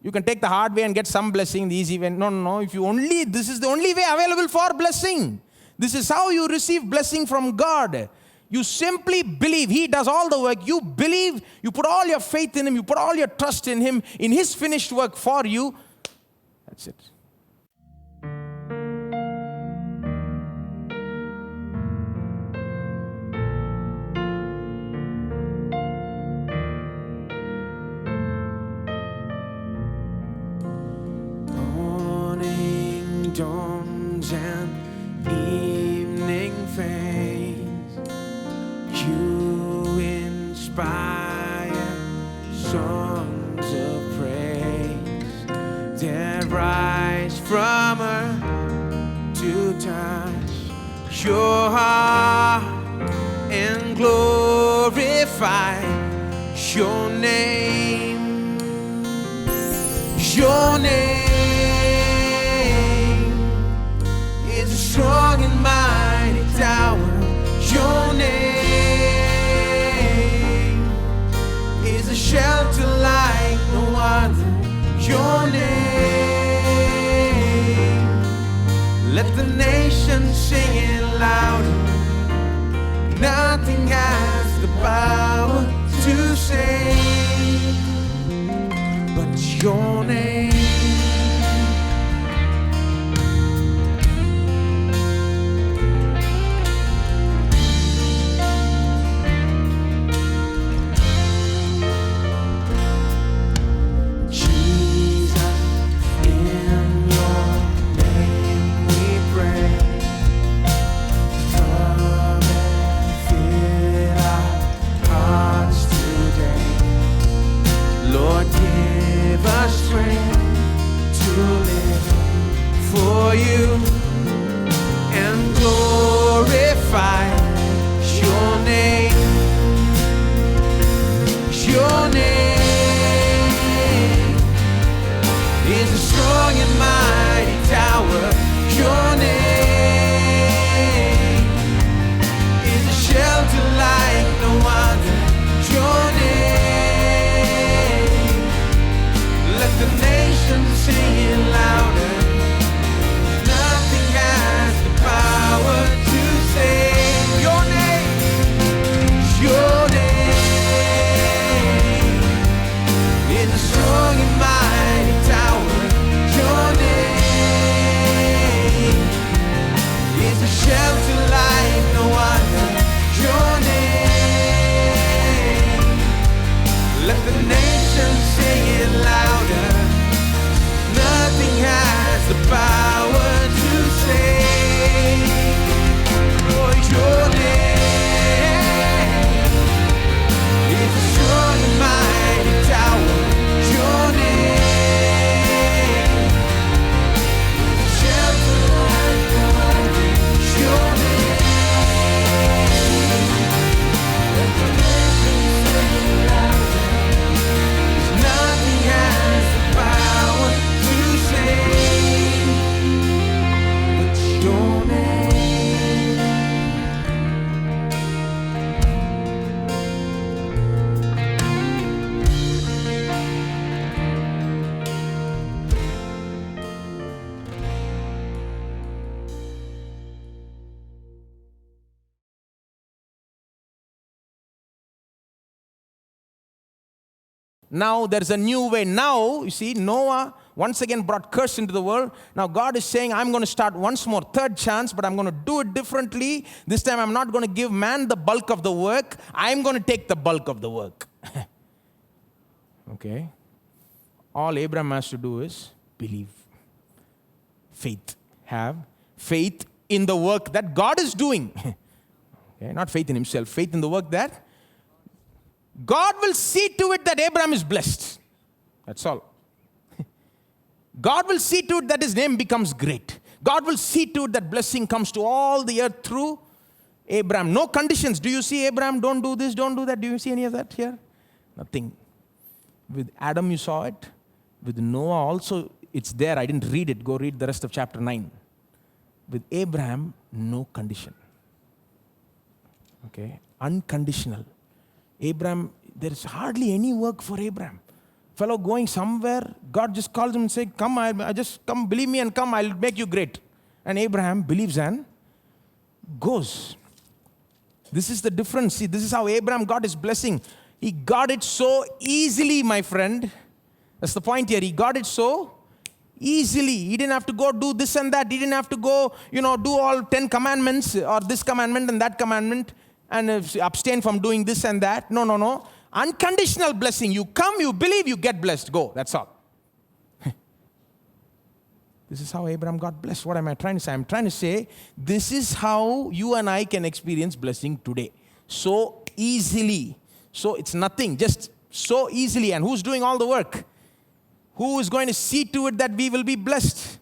You can take the hard way and get some blessing, the easy way. No. This is the only way available for blessing. This is how you receive blessing from God. You simply believe. He does all the work. You believe. You put all your faith in Him. You put all your trust in Him, in His finished work for you. That's it. Morning dawns and evening fades. You inspire songs of praise that rise from earth to touch your heart and glorify your name. Your name is a strong and mighty tower. Your name is a shelter like no other. Your name, let the nations sing it louder. Nothing has the power to save but your name. Now there's a new way. Now, you see, Noah once again brought curse into the world. Now God is saying, I'm going to start once more, third chance, but I'm going to do it differently. This time I'm not going to give man the bulk of the work. I'm going to take the bulk of the work. Okay? All Abraham has to do is believe. Faith. Have faith in the work that God is doing. Okay? Not faith in himself, faith in the work that God will see to it that Abraham is blessed. That's all. God will see to it that his name becomes great. God will see to it that blessing comes to all the earth through Abraham. No conditions. Do you see Abraham? Don't do this, don't do that. Do you see any of that here? Nothing. With Adam you saw it. With Noah also it's there. I didn't read it. Go read the rest of chapter 9. With Abraham, no condition. Okay? Unconditional. Abraham, there is hardly any work for Abraham. fellow going somewhere. God just calls him and says, come, I just come, believe me and come, I'll make you great. And Abraham believes and goes. This is the difference. See, this is how Abraham got his blessing. He got it so easily, my friend. That's the point here. He got it so easily. He didn't have to go do this and that. He didn't have to go, do all 10 commandments or this commandment and that commandment and abstain from doing this and that. No. Unconditional blessing. You come, you believe, you get blessed. Go. That's all. This is how Abraham got blessed. What am I trying to say? I'm trying to say this is how you and I can experience blessing today. So easily. So it's nothing. Just so easily. And who's doing all the work? Who is going to see to it that we will be blessed?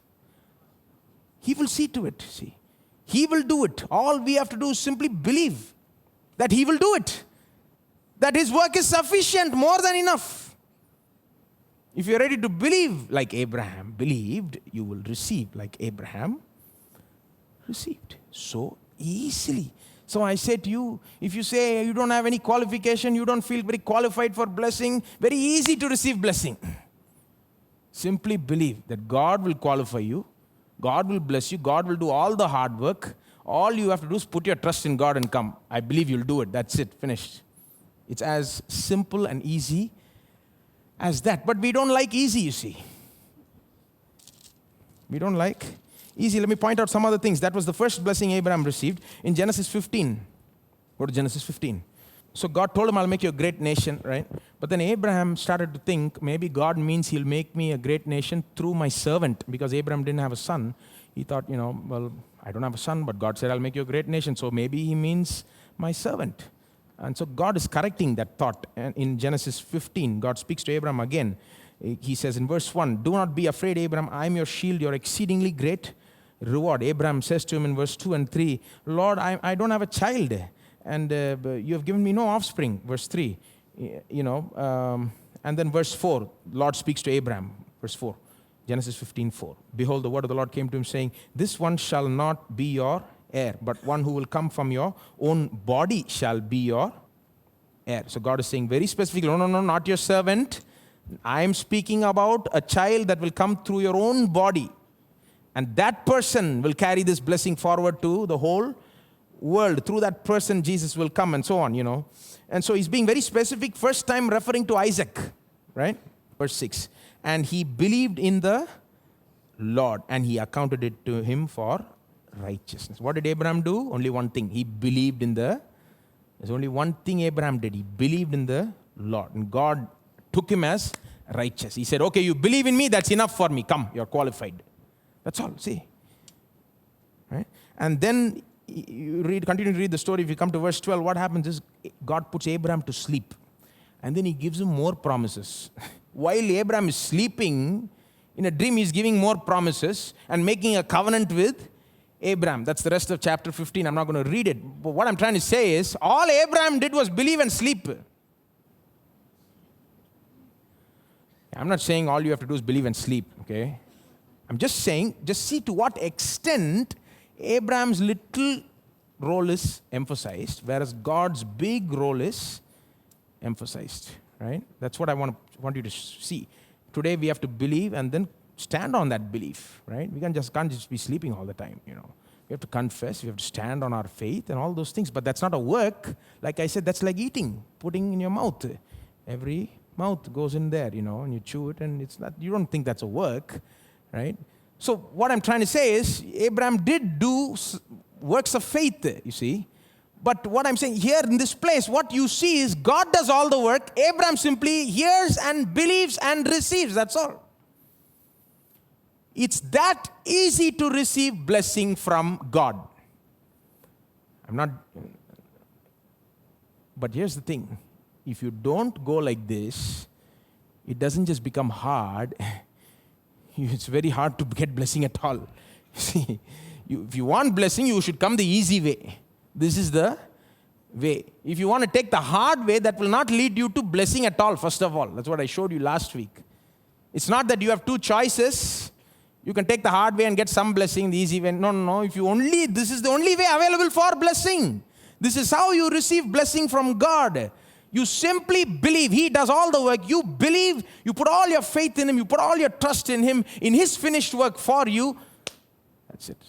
He will see to it. See, He will do it. All we have to do is simply believe that He will do it. That His work is sufficient, more than enough. If you're ready to believe like Abraham believed, you will receive like Abraham received. So easily. So I say to you, if you say you don't have any qualification, you don't feel very qualified for blessing, very easy to receive blessing. Simply believe that God will qualify you, God will bless you, God will do all the hard work. All you have to do is put your trust in God and come. I believe you'll do it. That's it. Finished. It's as simple and easy as that. But we don't like easy, you see. We don't like easy. Let me point out some other things. That was the first blessing Abraham received in Genesis 15. Go to Genesis 15. So God told him, I'll make you a great nation, right? But then Abraham started to think, maybe God means He'll make me a great nation through my servant. Because Abraham didn't have a son. He thought, well, I don't have a son, but God said, I'll make you a great nation. So maybe He means my servant. And so God is correcting that thought. And in Genesis 15, God speaks to Abraham again. He says in verse 1, do not be afraid, Abraham. I am your shield, your exceedingly great reward. Abraham says to him in verse 2 and 3, Lord, I don't have a child. And you have given me no offspring. Verse 3, and then verse 4, Lord speaks to Abraham. Verse 4, Genesis 15:4. Behold, the word of the Lord came to him saying, this one shall not be your heir, but one who will come from your own body shall be your heir. So God is saying very specifically, no, not your servant. I am speaking about a child that will come through your own body. And that person will carry this blessing forward to the whole world. Through that person, Jesus will come and so on, And so He's being very specific, first time referring to Isaac, right? Verse 6. And he believed in the Lord, and He accounted it to him for righteousness. What did Abraham do? Only one thing. He believed in there's only one thing Abraham did. He believed in the Lord. And God took him as righteous. He said, okay, you believe in me, that's enough for me. Come, you're qualified. That's all. See? Right? And then continue to read the story. If you come to verse 12, what happens is God puts Abraham to sleep. And then He gives him more promises. While Abraham is sleeping, in a dream He's giving more promises and making a covenant with Abraham. That's the rest of chapter 15. I'm not going to read it. But what I'm trying to say is, all Abraham did was believe and sleep. I'm not saying all you have to do is believe and sleep, okay? I'm just saying, just see to what extent Abraham's little role is emphasized, whereas God's big role is emphasized, right? That's what I want you to see. Today we have to believe and then stand on that belief, right? We can't just be sleeping all the time, We have to confess, we have to stand on our faith and all those things. But that's not a work. Like I said, that's like eating, putting in your mouth. Every mouth goes in there, and you chew it, and it's not. You don't think that's a work, right? So what I'm trying to say is, Abraham did do works of faith, you see. But what I'm saying here in this place, what you see is God does all the work. Abraham simply hears and believes and receives. That's all. It's that easy to receive blessing from God. But here's the thing. If you don't go like this, it doesn't just become hard. It's very hard to get blessing at all. See, if you want blessing, you should come the easy way. This is the way. If you want to take the hard way, that will not lead you to blessing at all, first of all. That's what I showed you last week. It's not that you have two choices. You can take the hard way and get some blessing, the easy way. No. This is the only way available for blessing. This is how you receive blessing from God. You simply believe. He does all the work. You believe. You put all your faith in Him. You put all your trust in Him, in His finished work for you. That's it.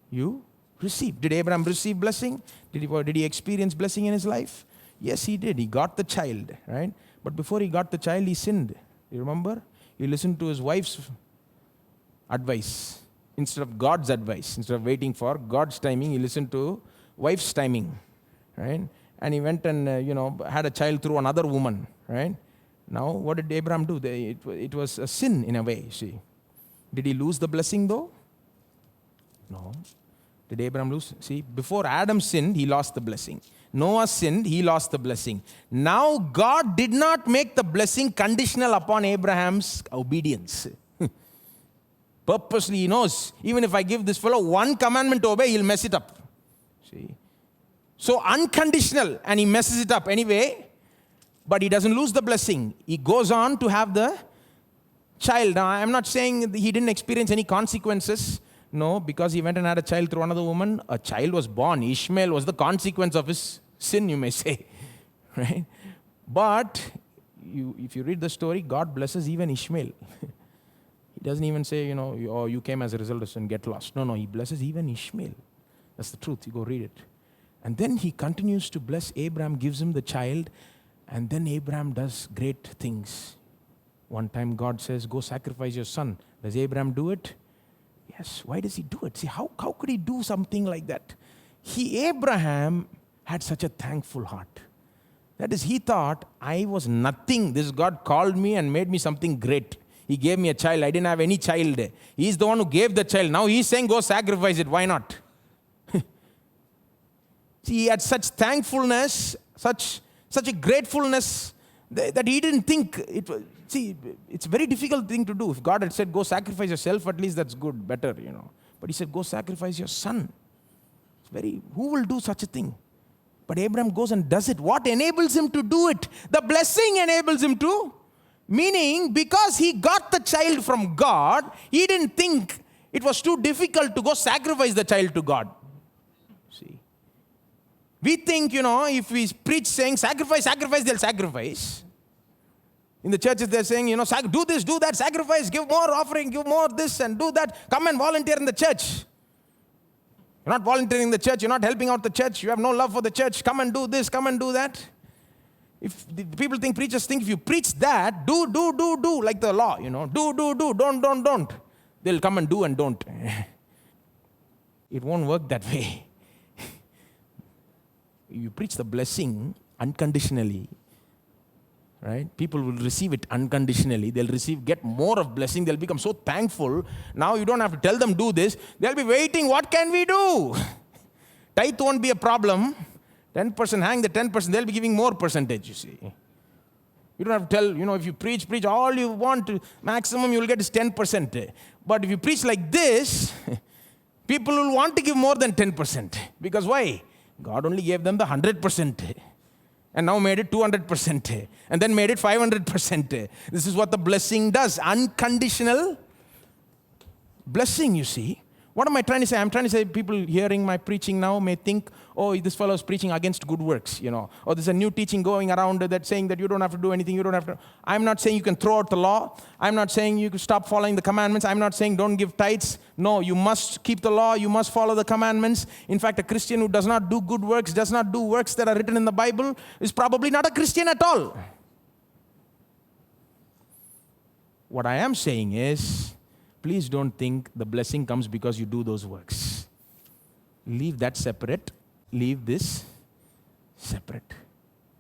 You receive. Did Abraham receive blessing? Did he experience blessing in his life? Yes, he did. He got the child, right? But before he got the child, he sinned. You remember? He listened to his wife's advice instead of God's advice. Instead of waiting for God's timing, he listened to wife's timing, right? And he went and had a child through another woman, right? Now, what did Abraham do? It was a sin in a way, see. Did he lose the blessing though? No. Did Abraham lose? See, before Adam sinned, he lost the blessing. Noah sinned, he lost the blessing. Now, God did not make the blessing conditional upon Abraham's obedience. Purposely, He knows, even if I give this fellow one commandment to obey, he'll mess it up. See? So unconditional, and he messes it up anyway, but he doesn't lose the blessing. He goes on to have the child. Now, I'm not saying he didn't experience any consequences. No, because he went and had a child through another woman. A child was born. Ishmael was the consequence of his sin, you may say. Right? But if you read the story, God blesses even Ishmael. He doesn't even say, oh, you came as a result of sin, get lost. No, He blesses even Ishmael. That's the truth. You go read it. And then He continues to bless Abraham, gives him the child, and then Abraham does great things. One time God says, go sacrifice your son. Does Abraham do it? Yes. Why does he do it? See, how could he do something like that? Abraham had such a thankful heart. That is, he thought, I was nothing. This God called me and made me something great. He gave me a child. I didn't have any child. He's the one who gave the child. Now He's saying, go sacrifice it. Why not? See, he had such thankfulness, such a gratefulness that he didn't think it was. See, it's a very difficult thing to do. If God had said, go sacrifice yourself, at least that's good, better, But He said, go sacrifice your son. Who will do such a thing? But Abraham goes and does it. What enables him to do it? The blessing enables him to. Meaning, because he got the child from God, he didn't think it was too difficult to go sacrifice the child to God. See. We think, if we preach saying, sacrifice, they'll sacrifice. In the churches, they're saying, do this, do that, sacrifice, give more offering, give more this and do that. Come and volunteer in the church. You're not volunteering in the church. You're not helping out the church. You have no love for the church. Come and do this, come and do that. If the people think, preachers think, if you preach that, do, like the law, do, don't. They'll come and do and don't. It won't work that way. You preach the blessing unconditionally, right? People will receive it unconditionally. They'll get more of blessing. They'll become so thankful. Now you don't have to tell them do this. They'll be waiting. What can we do? Tithe won't be a problem. 10%, hang the 10%. They'll be giving more percentage, you see. You don't have to tell, if you preach all you want, maximum you'll get is 10%. But if you preach like this, people will want to give more than 10%. Because why? God only gave them the 100%. And now made it 200%. And then made it 500%. This is what the blessing does. Unconditional blessing, you see. What am I trying to say? I'm trying to say people hearing my preaching now may think, oh, this fellow is preaching against good works, Or there's a new teaching going around that saying that you don't have to do anything, you don't have to. I'm not saying you can throw out the law. I'm not saying you can stop following the commandments. I'm not saying don't give tithes. No, you must keep the law. You must follow the commandments. In fact, a Christian who does not do good works, does not do works that are written in the Bible, is probably not a Christian at all. What I am saying is, please don't think the blessing comes because you do those works. Leave that separate. Leave this separate.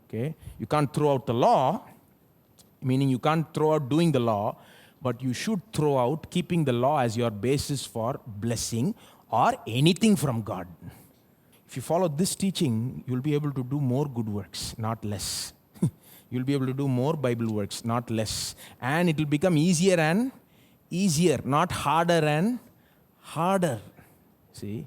Okay? You can't throw out the law, meaning you can't throw out doing the law, but you should throw out keeping the law as your basis for blessing or anything from God. If you follow this teaching, you'll be able to do more good works, not less. You'll be able to do more Bible works, not less. And it will become easier and easier, not harder and harder. See?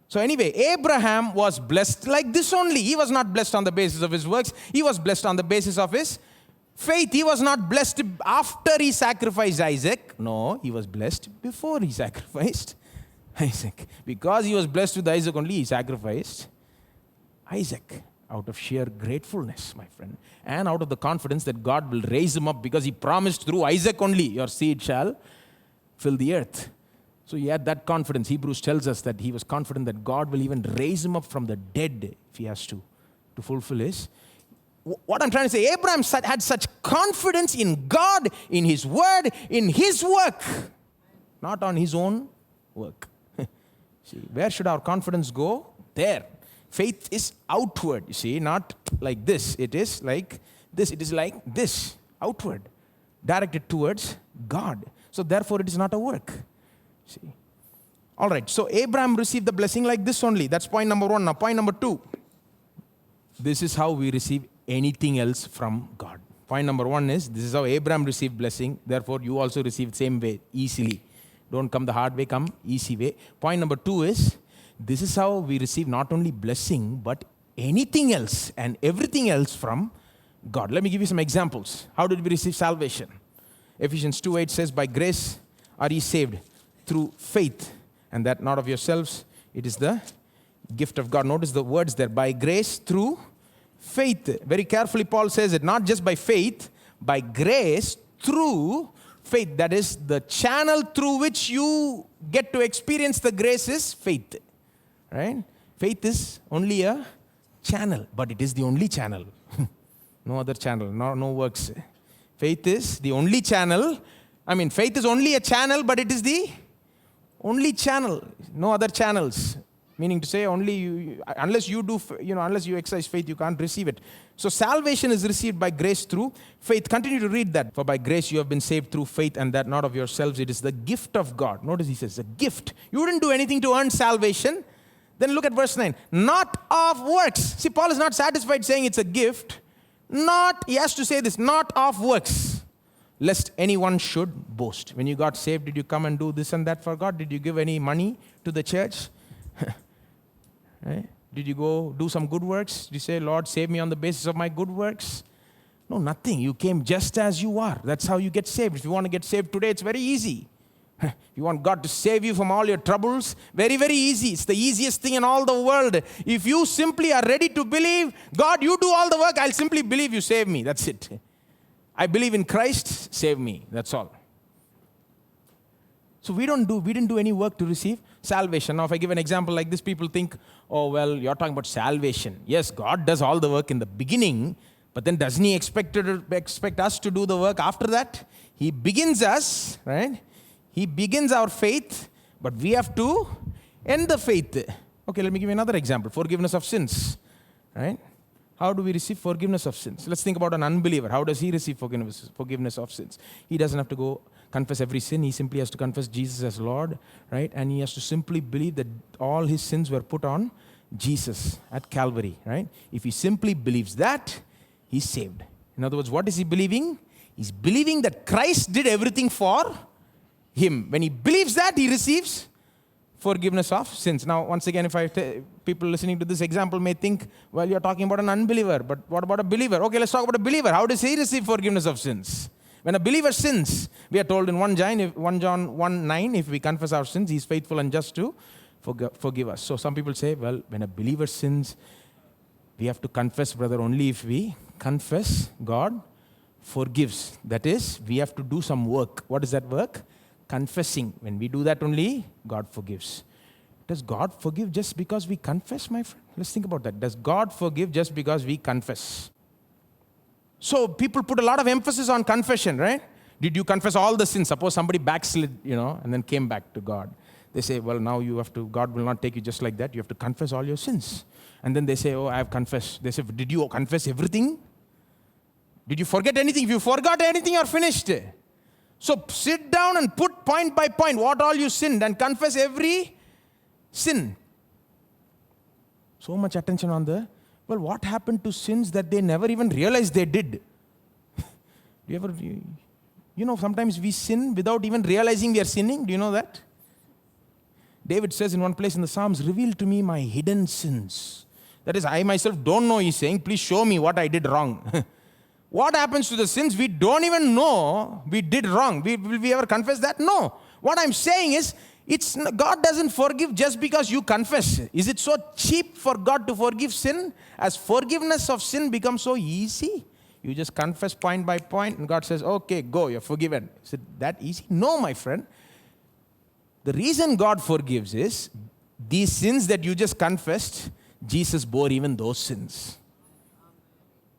So anyway, Abraham was blessed like this only. He was not blessed on the basis of his works. He was blessed on the basis of his faith. He was not blessed after he sacrificed Isaac. No, he was blessed before he sacrificed Isaac. Because he was blessed with Isaac only, he sacrificed Isaac. out of sheer gratefulness, my friend, and out of the confidence that God will raise him up, because he promised through Isaac only, your seed shall fill the earth. So he had that confidence. Hebrews tells us that he was confident that God will even raise him up from the dead if he has to fulfill his. What I'm trying to say, Abraham had such confidence in God, in his word, in his work, not on his own work. See, where should our confidence go? There. Faith is outward, you see, not like this. It is like this. It is like this, outward, directed towards God. So therefore, it is not a work. See. All right, so Abraham received the blessing like this only. That's point number one. Now, point number two. This is how we receive anything else from God. Point number one is, this is how Abraham received blessing. Therefore, you also receive the same way, easily. Don't come the hard way, come easy way. Point number two is, this is how we receive not only blessing, but anything else and everything else from God. Let me give you some examples. How did we receive salvation? Ephesians 2:8 says, by grace are ye saved through faith, and that not of yourselves, it is the gift of God. Notice the words there, by grace through faith. Very carefully, Paul says it, not just by faith, by grace through faith. That is, the channel through which you get to experience the grace is faith. Right? Faith is only a channel, but it is the only channel. No other channel, no works. Faith is the only channel. Faith is only a channel, but it is the only channel. No other channels. Meaning to say, only unless you exercise faith, you can't receive it. So salvation is received by grace through faith. Continue to read that. For by grace you have been saved through faith, and that not of yourselves. It is the gift of God. Notice he says, a gift. You didn't do anything to earn salvation. Then look at verse 9. Not of works. See, Paul is not satisfied saying it's a gift. He has to say this, not of works, lest anyone should boast. When you got saved, did you come and do this and that for God? Did you give any money to the church? Right? Did you go do some good works? Did you say, Lord, save me on the basis of my good works? No, nothing. You came just as you are. That's how you get saved. If you want to get saved today, it's very easy. If you want God to save you from all your troubles, very, very easy. It's the easiest thing in all the world. If you simply are ready to believe, God, you do all the work, I'll simply believe you save me. That's it. I believe in Christ, save me. That's all. So we didn't do any work to receive salvation. Now, if I give an example like this, people think, oh, well, you're talking about salvation. Yes, God does all the work in the beginning, but then doesn't He expect us to do the work after that? He begins us, right? He begins our faith, but we have to end the faith. Okay, let me give you another example. Forgiveness of sins, right? How do we receive forgiveness of sins? Let's think about an unbeliever. How does he receive forgiveness of sins? He doesn't have to go confess every sin. He simply has to confess Jesus as Lord, right? And he has to simply believe that all his sins were put on Jesus at Calvary, right? If he simply believes that, he's saved. In other words, what is he believing? He's believing that Christ did everything for him. When he believes that, he receives forgiveness of sins. Now, once again, people listening to this example may think, well, you're talking about an unbeliever, but what about a believer? Okay, let's talk about a believer. How does he receive forgiveness of sins? When a believer sins, we are told in 1 John 1:9, if we confess our sins, he's faithful and just to forgive us. So some people say, well, when a believer sins, we have to confess, brother, only if we confess, God forgives. That is, we have to do some work. What is that work? Confessing. When we do that only, God forgives. Does God forgive just because we confess, my friend? Let's think about that. Does God forgive just because we confess? So people put a lot of emphasis on confession, right? Did you confess all the sins? Suppose somebody backslid, and then came back to God. They say, well, now God will not take you just like that. You have to confess all your sins. And then they say, oh, I have confessed. They say, did you confess everything? Did you forget anything? If you forgot anything, you're finished. So sit down and put point by point what all you sinned and confess every sin. So much attention on what happened to sins that they never even realized they did? Sometimes we sin without even realizing we are sinning. Do you know that? David says in one place in the Psalms, reveal to me my hidden sins. That is, I myself don't know, he's saying, please show me what I did wrong. What happens to the sins we don't even know we did wrong? Will we ever confess that? No. What I'm saying is, God doesn't forgive just because you confess. Is it so cheap for God to forgive sin? As forgiveness of sin becomes so easy? You just confess point by point and God says, okay, go, you're forgiven. Is it that easy? No, my friend. The reason God forgives is these sins that you just confessed, Jesus bore even those sins.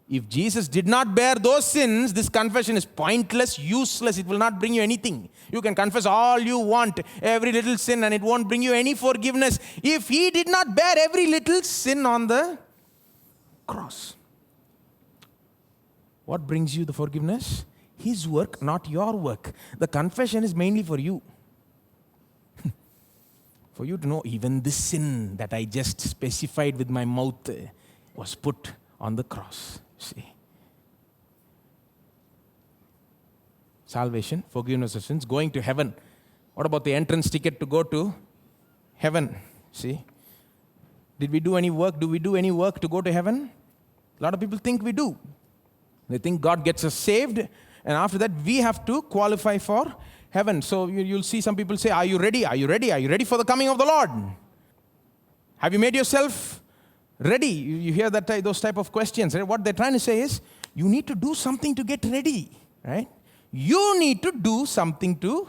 If Jesus did not bear those sins, this confession is pointless, useless. It will not bring you anything. You can confess all you want, every little sin, and it won't bring you any forgiveness. If He did not bear every little sin on the cross, what brings you the forgiveness? His work, not your work. The confession is mainly for you. For you to know, even this sin that I just specified with my mouth was put on the cross. See, salvation, forgiveness of sins, going to heaven. What about the entrance ticket to go to heaven? See, did we do any work? Do we do any work to go to heaven? A lot of people think we do. They think God gets us saved, and after that we have to qualify for heaven. So you'll see some people say, are you ready? Are you ready? Are you ready for the coming of the Lord? Have you made yourself ready? You hear that those type of questions. Right? What they're trying to say is, you need to do something to get ready. Right? You need to do something to,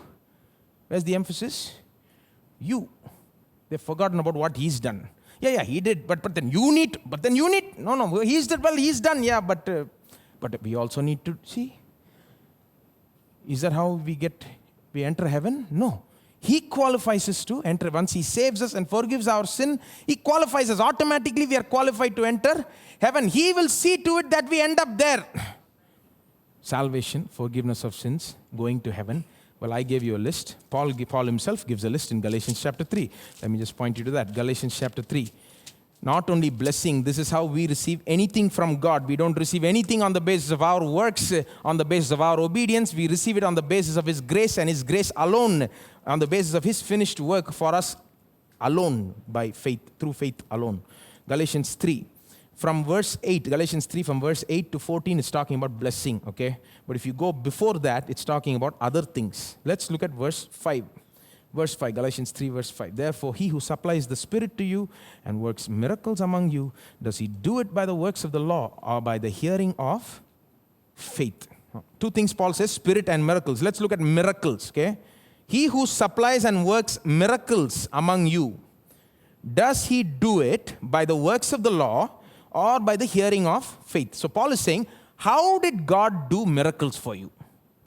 where's the emphasis? You. They've forgotten about what He's done. Yeah, He did, but then you need, no, He's did, well, He's done, yeah, but we also need to, see? Is that how we enter heaven? No. He qualifies us to enter. Once He saves us and forgives our sin, He qualifies us. Automatically we are qualified to enter heaven. He will see to it that we end up there. Salvation, forgiveness of sins, going to heaven. Well, I gave you a list. Paul himself gives a list in Galatians chapter 3. Let me just point you to that. Galatians chapter 3. Not only blessing, this is how we receive anything from God. We don't receive anything on the basis of our works, on the basis of our obedience. We receive it on the basis of His grace and His grace alone, on the basis of His finished work for us alone, by faith, through faith alone. Galatians 3. From verse 8, Galatians 3 from verse 8 to 14 is talking about blessing, okay? But if you go before that, it's talking about other things. Let's look at verse 5. Verse 5, Galatians 3 verse 5. Therefore, He who supplies the Spirit to you and works miracles among you, does He do it by the works of the law or by the hearing of faith? Two things Paul says, Spirit and miracles. Let's look at miracles, okay? He who supplies and works miracles among you, does He do it by the works of the law or by the hearing of faith? So Paul is saying, how did God do miracles for you?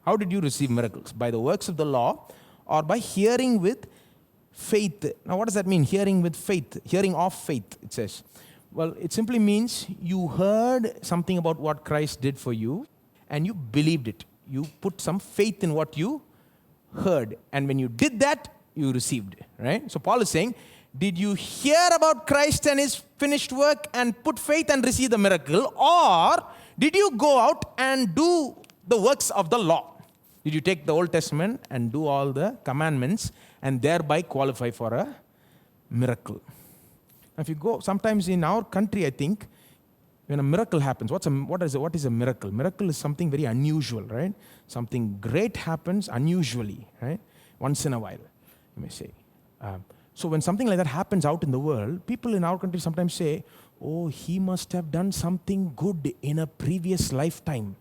How did you receive miracles? By the works of the law or by hearing with faith? Now what does that mean, hearing with faith? Hearing of faith, it says. Well, it simply means you heard something about what Christ did for you and you believed it. You put some faith in what you heard. And when you did that, you received, right? So Paul is saying, did you hear about Christ and His finished work and put faith and receive the miracle? Or did you go out and do the works of the law? Did you take the Old Testament and do all the commandments and thereby qualify for a miracle? If you go, sometimes in our country, I think, when a miracle happens, what is a miracle? Miracle is something very unusual, right? Something great happens unusually, right? Once in a while, you may say. So when something like that happens out in the world, people in our country sometimes say, oh, he must have done something good in a previous lifetime.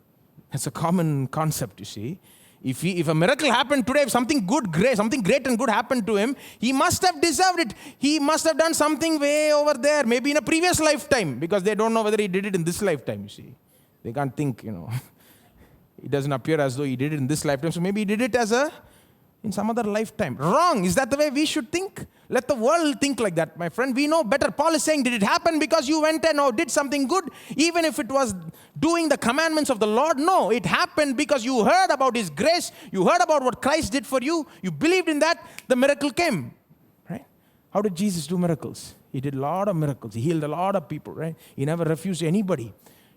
That's a common concept, you see. If a miracle happened today, if something great and good happened to him, he must have deserved it. He must have done something way over there, maybe in a previous lifetime, because they don't know whether he did it in this lifetime, you see. They can't think, It doesn't appear as though he did it in this lifetime, so maybe he did it in some other lifetime. Wrong. Is that the way we should think? Let the world think like that, my friend. We know better. Paul is saying, did it happen because you went and did something good? Even if it was doing the commandments of the Lord? No, it happened because you heard about His grace. You heard about what Christ did for you. You believed in that. The miracle came. Right? How did Jesus do miracles? He did a lot of miracles. He healed a lot of people, right? He never refused anybody.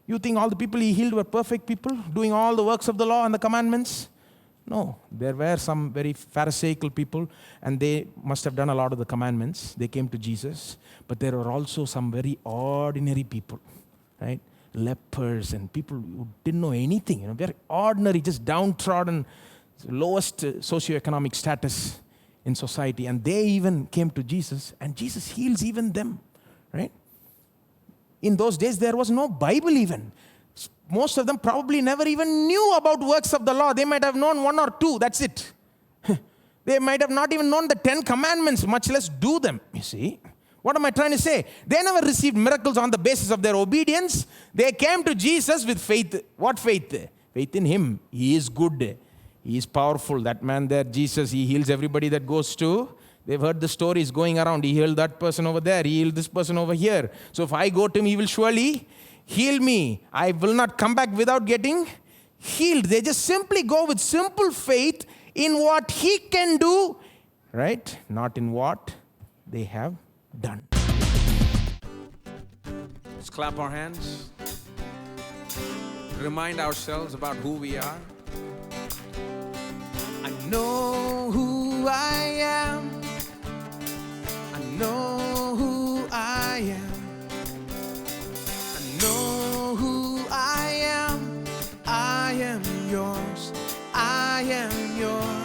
You think all the people He healed were perfect people, doing all the works of the law and the commandments? No, there were some very Pharisaical people, and they must have done a lot of the commandments. They came to Jesus. But there were also some very ordinary people, right? Lepers and people who didn't know anything, very ordinary, just downtrodden, lowest socioeconomic status in society, and they even came to Jesus, and Jesus heals even them, right? In those days, there was no Bible even. Most of them probably never even knew about works of the law. They might have known one or two, that's it. They might have not even known the 10 commandments, much less do them, you see. What am I trying to say? They never received miracles on the basis of their obedience. They came to Jesus with faith. What faith? Faith in Him. He is good. He is powerful. That man there, Jesus, He heals everybody that goes to. They've heard the stories going around. He healed that person over there. He healed this person over here. So if I go to Him, He will surely heal me. I will not come back without getting healed. They just simply go with simple faith in what He can do, right? Not in what they have done. Let's clap our hands. Remind ourselves about who we are. I know who I am. I know who I am. I know who I am. I am yours. I am yours.